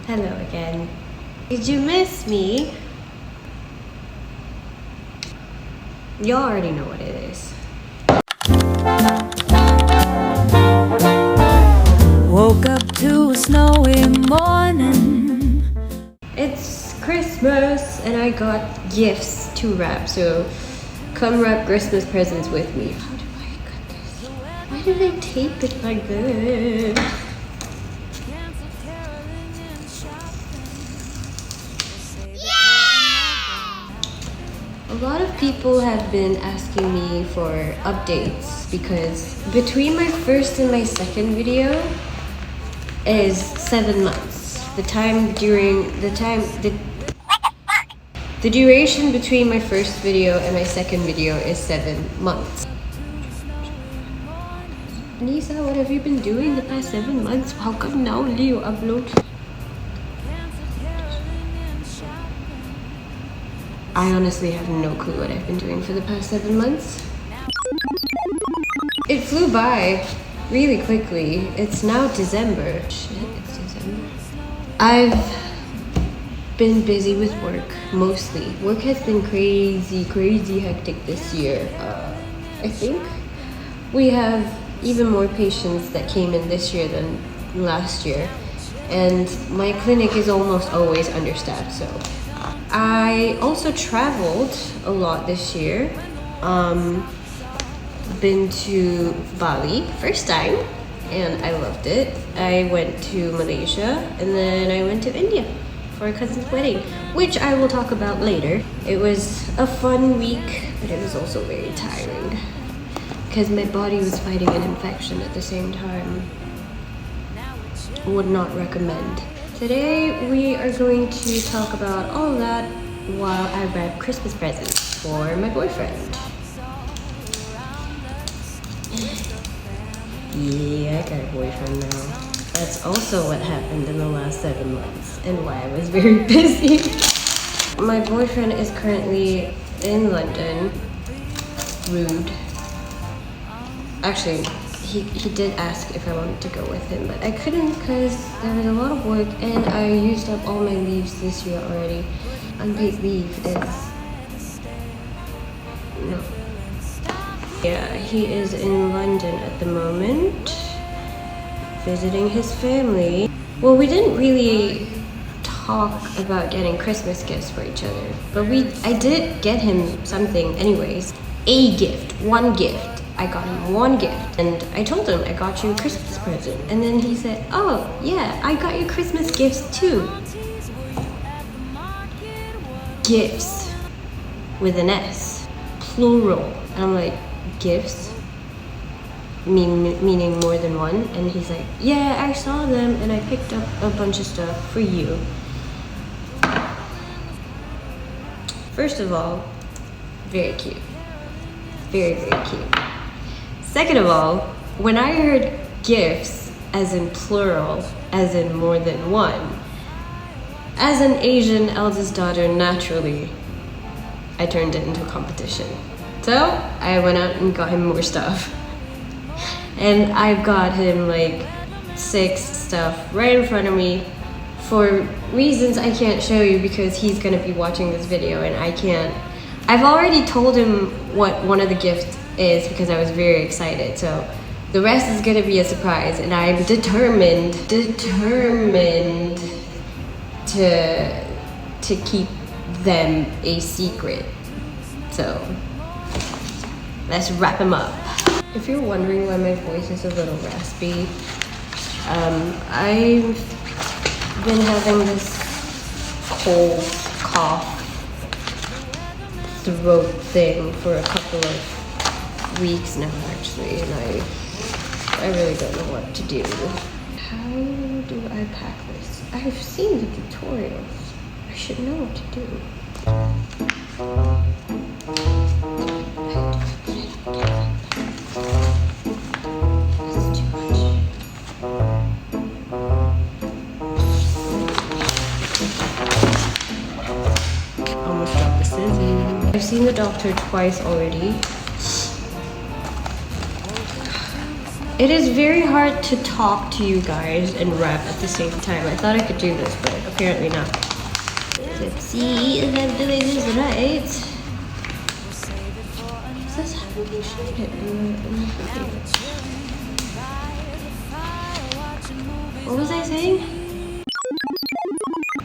Hello again. Did you miss me? You already know what it is. Woke up to a snowy morning. It's Christmas and I got gifts to wrap, so come wrap Christmas presents with me. How do I cut this? Why do they tape it like this? A lot of people have been asking me for updates because between my first and my second video is 7 months. The duration between my first video and my second video is 7 months. Nisa, what have you been doing the past 7 months? How come now Leo upload? I honestly have no clue what I've been doing for the past 7 months. It flew by really quickly. It's now December. Shit, it's December. I've been busy with work, mostly. Work has been crazy hectic this year. I think we have even more patients that came in this year than last year. And my clinic is almost always understaffed, so. I also traveled a lot this year. Been to Bali, first time, and I loved it. I went to Malaysia, and then I went to India for a cousin's wedding, which I will talk about later. It was a fun week, but it was also very tiring because my body was fighting an infection at the same time. Would not recommend. Today we are going to talk about all of that while I wrap Christmas presents for my boyfriend. Yeah, I got a boyfriend now. That's also what happened in the last 7 months and why I was very busy. My boyfriend is currently in London. Rude. Actually, he did ask if I wanted to go with him, but I couldn't because there was a lot of work and I used up all my leaves this year already. Unpaid leave is... no. Yeah, he is in London at the moment, visiting his family. Well, we didn't really talk about getting Christmas gifts for each other, but I did get him something anyways. A gift, one gift. I got him one gift and I told him I got you a Christmas present, and then he said, oh yeah, I got you Christmas gifts too. Gifts with an S, plural. And I'm like, gifts? Meaning more than one? And he's like, yeah, I saw them and I picked up a bunch of stuff for you. First of all, very cute. Very cute. Second of all, when I heard gifts as in plural, as in more than one, as an Asian eldest daughter, naturally, I turned it into a competition. So I went out and got him more stuff. And I've got him like 6 stuff right in front of me for reasons I can't show you because he's gonna be watching this video and I can't. I've already told him what one of the gifts is because I was very excited. So the rest is gonna be a surprise, and I'm determined to keep them a secret. So let's wrap him up. If you're wondering why my voice is a little raspy, I've been having this cold, cough, throat thing for a couple of weeks now actually, and I really don't know what to do. How do I pack this? I've seen the tutorials. I should know what to do. That's too much. Almost dropped the scissors. I've seen the doctor twice already. It is very hard to talk to you guys and rap at the same time. I thought I could do this, but apparently not. Let's see if I'm doing this right. Is this how we shoot it in the video? What was I saying?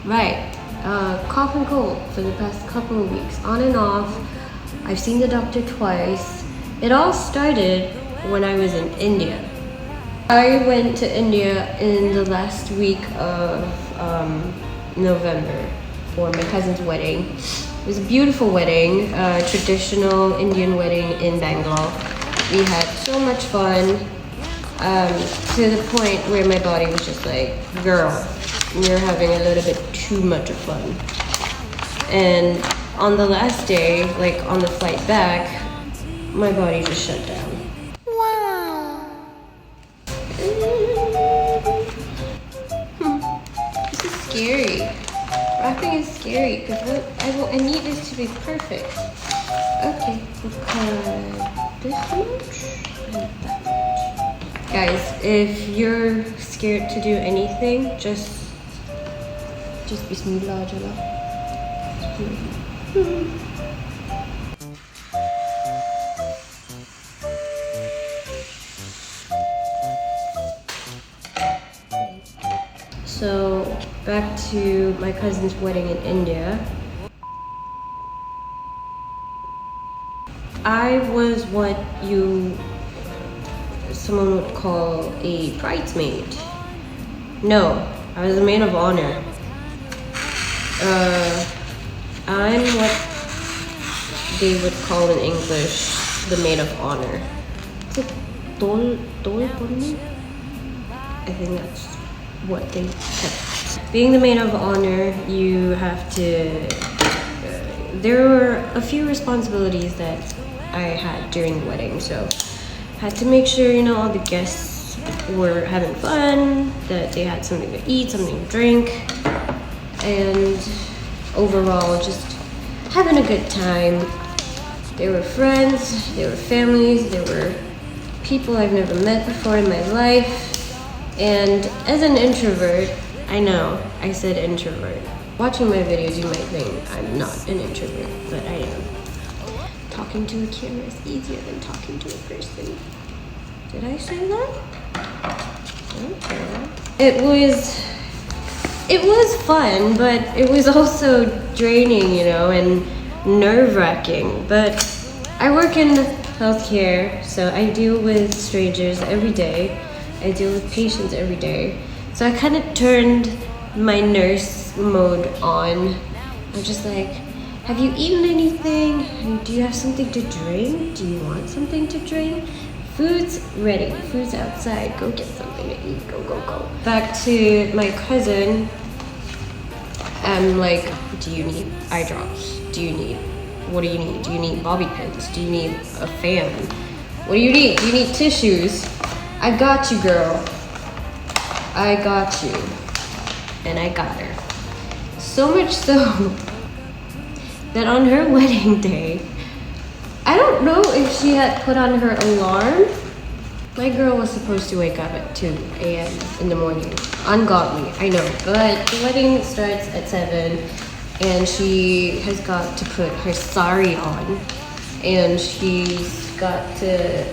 Right. Cough and cold for the past couple of weeks, on and off. I've seen the doctor twice. It all started when I was in India. I went to India in the last week of November for my cousin's wedding. It was a beautiful wedding, a traditional Indian wedding in Bangalore. We had so much fun, to the point where my body was just like, girl, you're having a little bit too much of fun. And on the last day, like on the flight back, my body just shut down. This is scary. Rapping is scary because I need this to be perfect. Okay, we'll cut this much and that much. Guys, if you're scared to do anything, just bismillah jala. So back to my cousin's wedding in India. I was what someone would call a bridesmaid. No, I was a maid of honor. I'm what they would call in English the maid of honor. Is it dol ponni? I think that's what they kept. Being the maid of honor, you have to. There were a few responsibilities that I had during the wedding, so I had to make sure all the guests were having fun, that they had something to eat, something to drink, and overall just having a good time. There were friends, there were families, there were people I've never met before in my life. And as an introvert, I know I said introvert. Watching my videos, you might think I'm not an introvert, but I am. Talking to a camera is easier than talking to a person. Did I say that? Okay. It was fun, but it was also draining, and nerve-wracking. But I work in healthcare, so I deal with strangers every day. I deal with patients every day. So I kind of turned my nurse mode on. I'm just like, have you eaten anything? Do you have something to drink? Do you want something to drink? Food's ready. Food's outside. Go get something to eat. Go, go, go. Back to my cousin. I'm like, do you need eye drops? What do you need? Do you need bobby pins? Do you need a fan? What do you need? Do you need tissues? I got you, girl. I got you. And I got her. So much so that on her wedding day, I don't know if she had put on her alarm. My girl was supposed to wake up at 2 a.m. in the morning. Ungodly, I know. But the wedding starts at 7 and she has got to put her sari on. And she's got to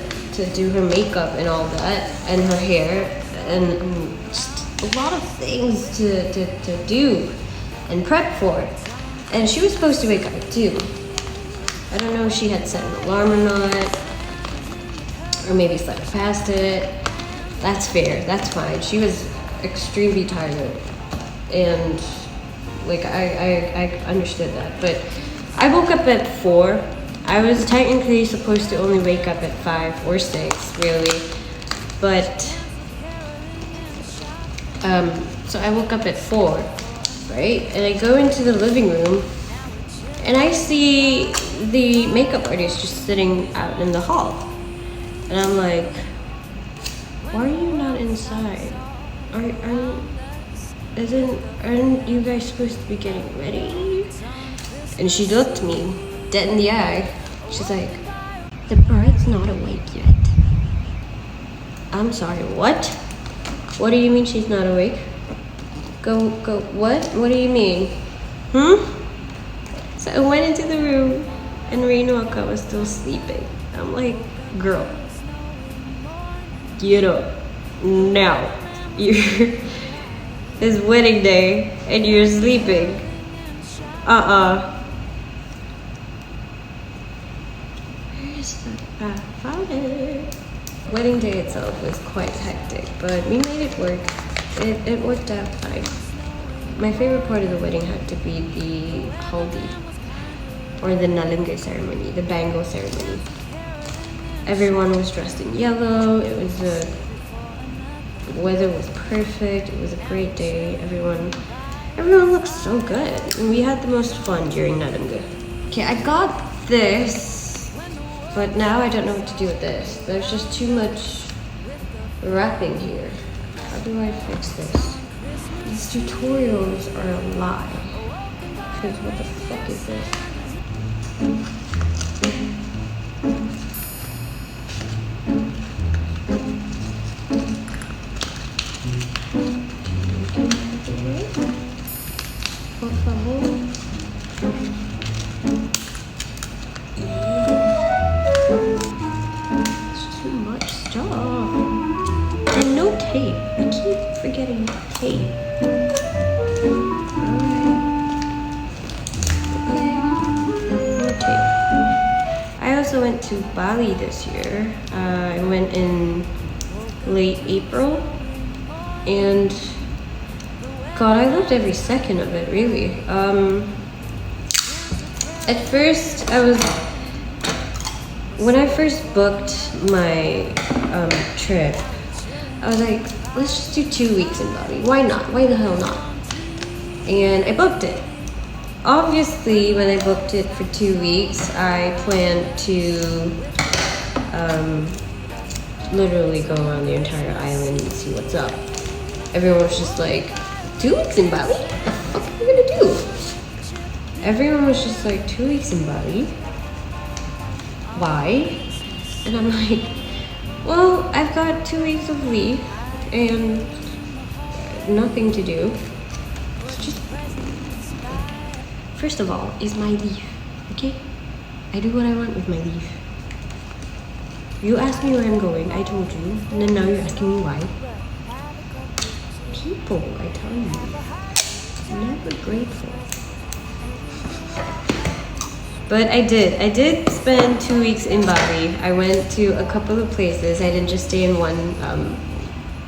do her makeup and all that, and her hair, and just a lot of things to do and prep for. And she was supposed to wake up at 2. I don't know if she had set an alarm or not, or maybe slept past it. That's fair, that's fine. She was extremely tired, and like I understood that. But I woke up at 4. I was technically supposed to only wake up at 5 or 6, really. But, so I woke up at 4, right? And I go into the living room, and I see the makeup artist just sitting out in the hall. And I'm like, why are you not inside? Aren't you guys supposed to be getting ready? And she looked me dead in the eye. She's like, the bride's not awake yet. I'm sorry, what? What do you mean she's not awake? Go, what? What do you mean? So I went into the room and Reinuaka was still sleeping. I'm like, girl, get up now. It's wedding day and you're sleeping. Where's the found it? Wedding day itself was quite hectic, but we made it work. It worked out fine. My favorite part of the wedding had to be the haldi, or the nalunga ceremony, the bangle ceremony. Everyone was dressed in yellow. The weather was perfect. It was a great day. Everyone looked so good. And we had the most fun during nalunga. Okay, I got this, but now I don't know what to do with this. There's just too much wrapping here. How do I fix this? These tutorials are a lie. Because what the fuck is this? Por favor. It's too much stuff. And no tape. I keep forgetting tape. I also went to Bali this year. I went in late April, and God, I loved every second of it, really. At first, when I first booked my trip, I was like, let's just do 2 weeks in Bali. Why not? Why the hell not? And I booked it. Obviously, when I booked it for 2 weeks, I planned to literally go around the entire island and see what's up. Everyone was just like, 2 weeks in Bali? What the fuck are we gonna do? Everyone was just like, 2 weeks in Bali? Why? And I'm like, well, I've got 2 weeks of leave and nothing to do. First of all, it's my leave, okay? I do what I want with my leave. You asked me where I'm going, I told you, and then now you're asking me why. People, I tell you, never grateful. But I did spend 2 weeks in Bali. I went to a couple of places. I didn't just stay in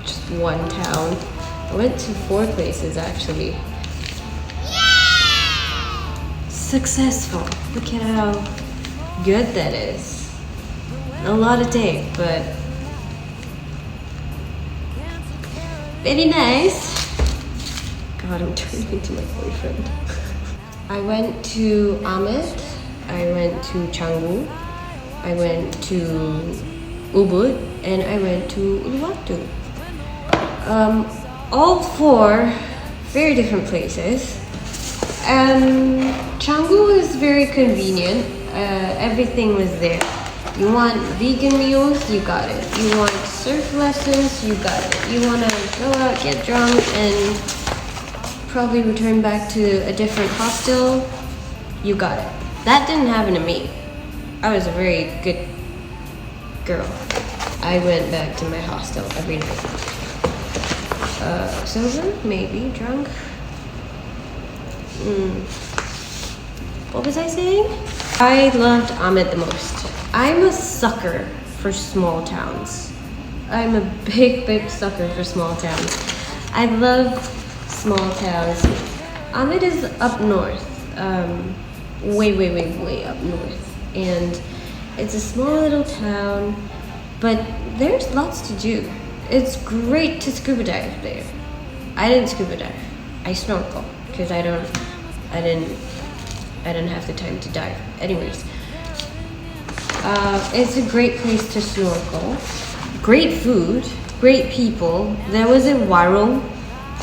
just one town. I went to 4 places actually. Successful. Look at how good that is. A lot of tape, but very nice. God, I'm turning into my boyfriend. I went to Amet. I went to Canggu. I went to Ubud, and I went to Uluwatu. All 4 very different places. Canggu was very convenient. Everything was there. You want vegan meals, you got it. You want surf lessons, you got it. You want to go out, get drunk, and probably return back to a different hostel, you got it. That didn't happen to me. I was a very good girl. I went back to my hostel every night. Sober? Maybe. Drunk? What was I saying? I loved Ahmed the most. I'm a sucker for small towns. I'm a big sucker for small towns. I love small towns. Ahmed is up north, way up north. And it's a small little town, but there's lots to do. It's great to scuba dive there. I didn't scuba dive. I snorkel because I didn't have the time to dive. Anyways, it's a great place to snorkel. Great food, great people. There was a warung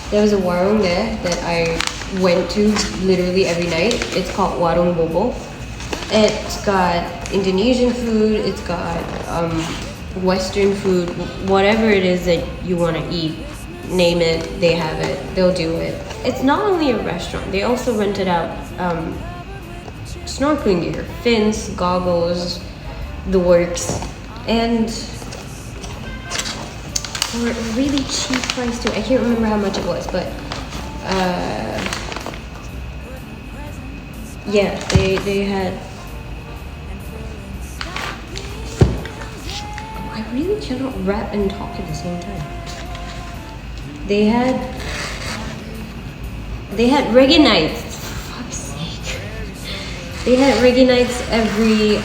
there that I went to literally every night. It's called Warung Bobo. It's got Indonesian food. It's got Western food, whatever it is that you want to eat, name it, they have it, they'll do it. It's not only a restaurant, they also rented out snorkeling gear, fins, goggles, the works, and for a really cheap price too. I can't remember how much it was, but yeah, they had. I really cannot rap and talk at the same time. They had reggae nights. For fuck's sake. They had reggae nights every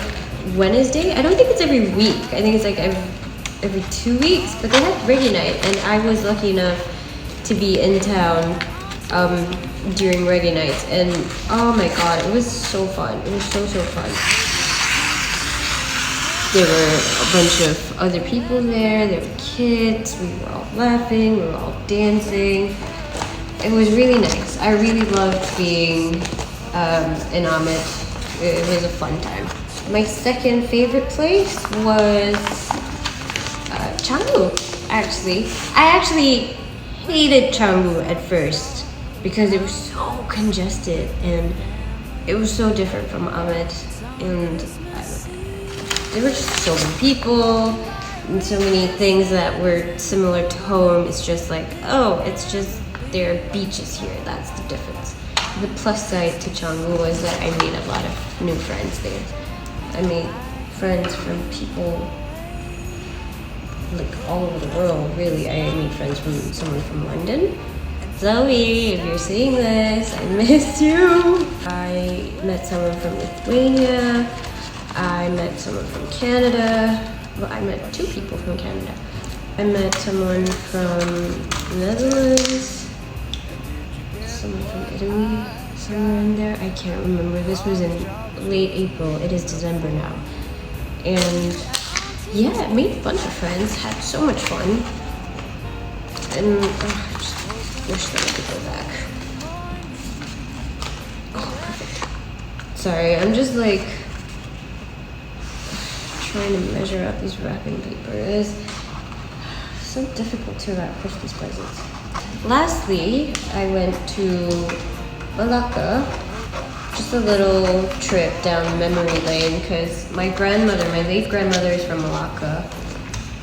Wednesday. I don't think it's every week. I think it's like every 2 weeks. But they had reggae night, and I was lucky enough to be in town during reggae nights. And oh my god, it was so fun. It was so fun. There were a bunch of other people there. There were kids. We were all laughing. We were all dancing. It was really nice. I really loved being in Amit. It was a fun time. My second favorite place was Canggu, actually. I actually hated Canggu at first because it was so congested and it was so different from Amit. And there were just so many people and so many things that were similar to home. It's just like, oh, it's just there are beaches here. That's the difference. The plus side to Canggu was that I made a lot of new friends there. I made friends from people like all over the world, really. I made friends from someone from London. Zoe, if you're seeing this, I miss you. I met someone from Lithuania. I met someone from Canada. Well, I met 2 people from Canada. I met someone from Netherlands, someone from Italy, somewhere in there. I can't remember. This was in late April. It is December now. And yeah, made a bunch of friends, had so much fun. And I just wish that I could go back. Oh, perfect. Sorry, I'm just like trying to measure out these wrapping paper. It is so difficult to wrap Christmas presents. Lastly, I went to Malacca, just a little trip down memory lane because my late grandmother is from Malacca.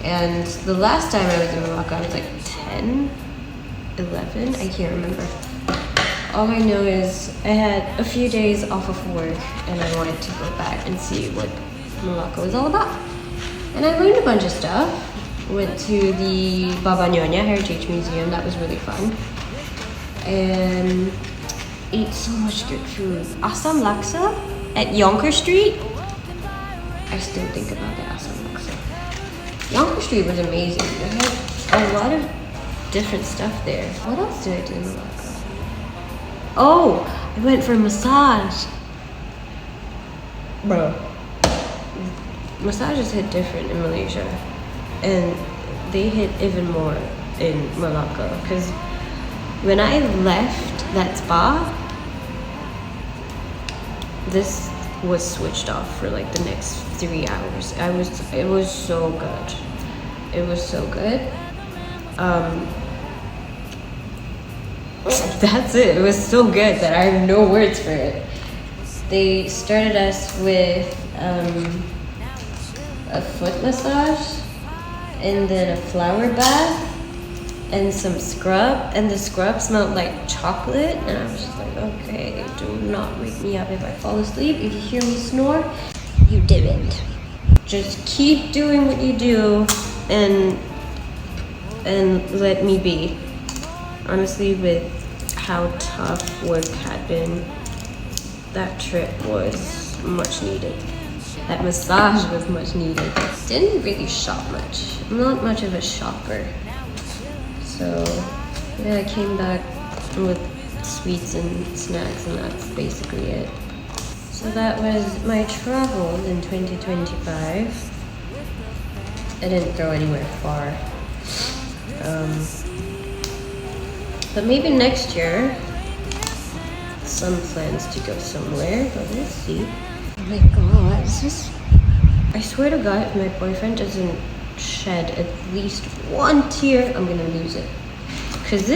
And the last time I was in Malacca, I was like 10, 11, I can't remember. All I know is I had a few days off of work and I wanted to go back and see what Malacca was all about. And I learned a bunch of stuff. Went to the Baba Nyonya Heritage Museum. That was really fun. And ate so much good food. Asam laksa at Yonker Street. I still think about the asam laksa. Yonker Street was amazing. They had a lot of different stuff there. What else did I do in Malacca? Oh, I went for a massage. Bro. Massages hit different in Malaysia, and they hit even more in Malacca because when I left that spa, this was switched off for like the next 3 hours. It was so good. It was so good. That's it. It was so good that I have no words for it. They started us with a foot massage and then a flower bath and some scrub, and the scrub smelled like chocolate, and I was just like, okay, do not wake me up if I fall asleep. If you hear me snore, you didn't. Just keep doing what you do and let me be. Honestly, with how tough work had been, that trip was much needed. That massage was much needed. Didn't really shop much. I'm not much of a shopper. So yeah, I came back with sweets and snacks, and that's basically it. So that was my travels in 2025. I didn't go anywhere far. But maybe next year, some plans to go somewhere, but we'll see. Oh my god, I swear to god, if my boyfriend doesn't shed at least one tear, I'm gonna lose it. Because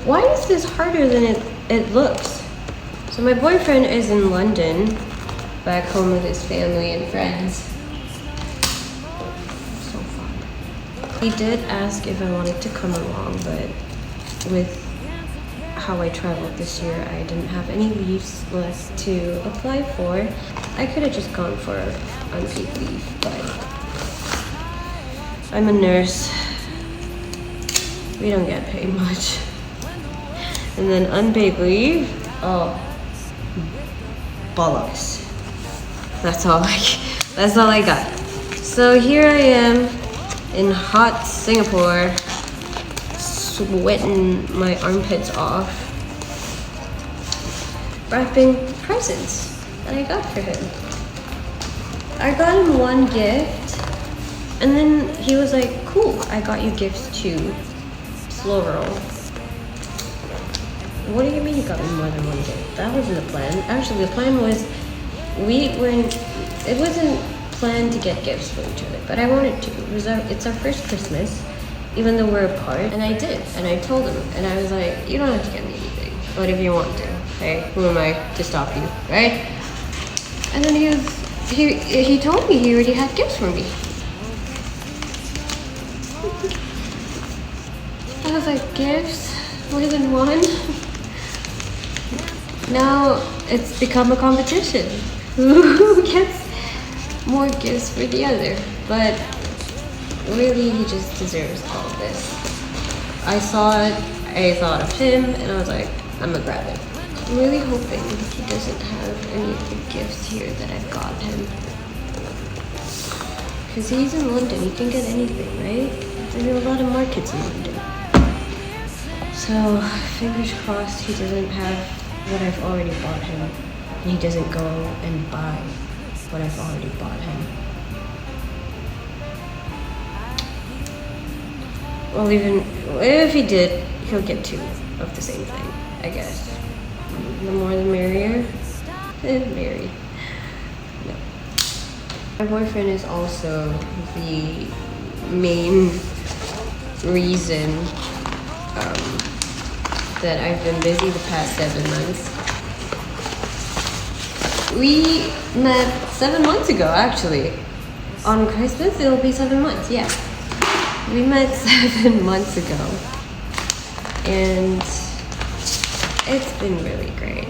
why is this harder than it looks? So my boyfriend is in London, back home with his family and friends. So fun. He did ask if I wanted to come along, but with how I traveled this year, I didn't have any leaves left to apply for. I could have just gone for unpaid leave, but I'm a nurse. We don't get paid much. And then unpaid leave, oh, bollocks. That's all I got. So here I am in hot Singapore, sweating my armpits off, wrapping presents that I got for him. I got him one gift, and then he was like, cool, I got you gifts too. Floral. What do you mean you got me more than one gift? That wasn't the plan. Actually, the plan was it wasn't planned to get gifts for each other, but I wanted to. It's our first Christmas, even though we're apart, and I did, and I told him, and I was like, you don't have to get me anything, but if you want to, hey, who am I to stop you, right? And then he told me he already had gifts for me. I was like, gifts? More than one? Now it's become a competition. Who gets more gifts for the other? But really, he just deserves all of this. I saw it, I thought of him, and I was like, I'm gonna grab it. I'm really hoping he doesn't have any of the gifts here that I've got him. Because he's in London, he can get anything, right? There are a lot of markets in London. So, fingers crossed he doesn't have what I've already bought him. And he doesn't go and buy what I've already bought him. Well, even if he did, he'll get two of the same thing, I guess. The more the merrier. Married. No. My boyfriend is also the main reason that I've been busy the past 7 months. We met 7 months ago, actually. On Christmas, it'll be 7 months, yeah. We met 7 months ago. And it's been really great.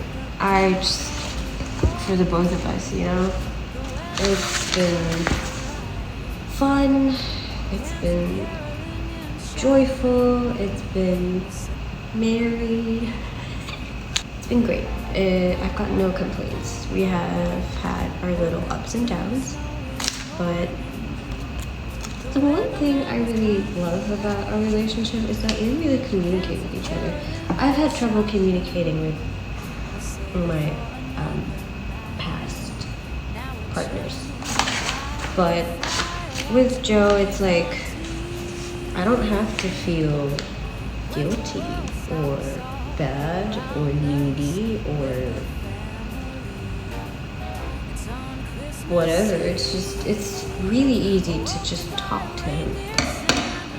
For the both of us, you know? It's been fun, it's been joyful, it's been merry. It's been great. I've got no complaints. We have had our little ups and downs, but the one thing I really love about our relationship is that we really communicate with each other. I've had trouble communicating with my past partners, but with Joe, it's like I don't have to feel guilty or bad or needy or whatever. It's really easy to just talk to him.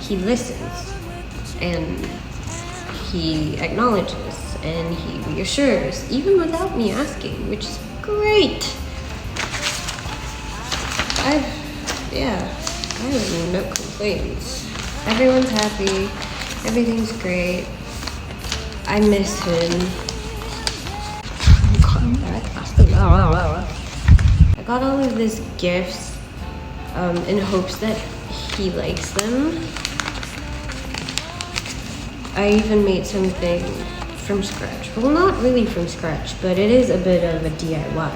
He listens and he acknowledges and he reassures, even without me asking, which is great. I have no complaints. Everyone's happy, everything's great. I miss him. I got all of these gifts in hopes that he likes them. I even made something from scratch. Well, not really from scratch, but it is a bit of a DIY.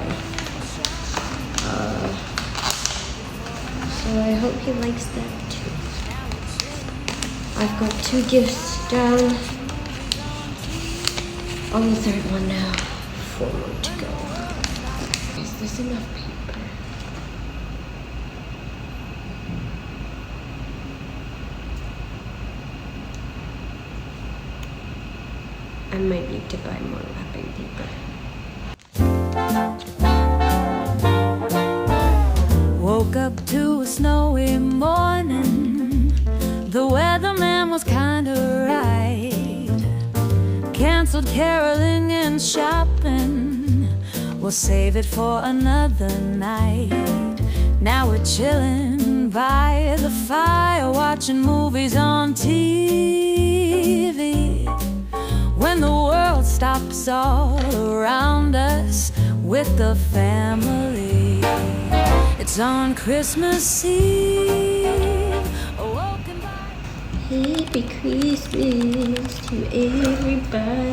So I hope he likes that too. I've got 2 gifts down. On the 3rd one now. 4 more to go. Is this enough paper? I might need to buy more wrapping paper. Woke up to a snowy morning. canceled caroling and shopping. We'll save it for another night. Now we're chilling by the fire, watching movies on TV. When the world stops all around us with the family, it's on Christmas Eve. Awoken by Happy Christmas to everybody.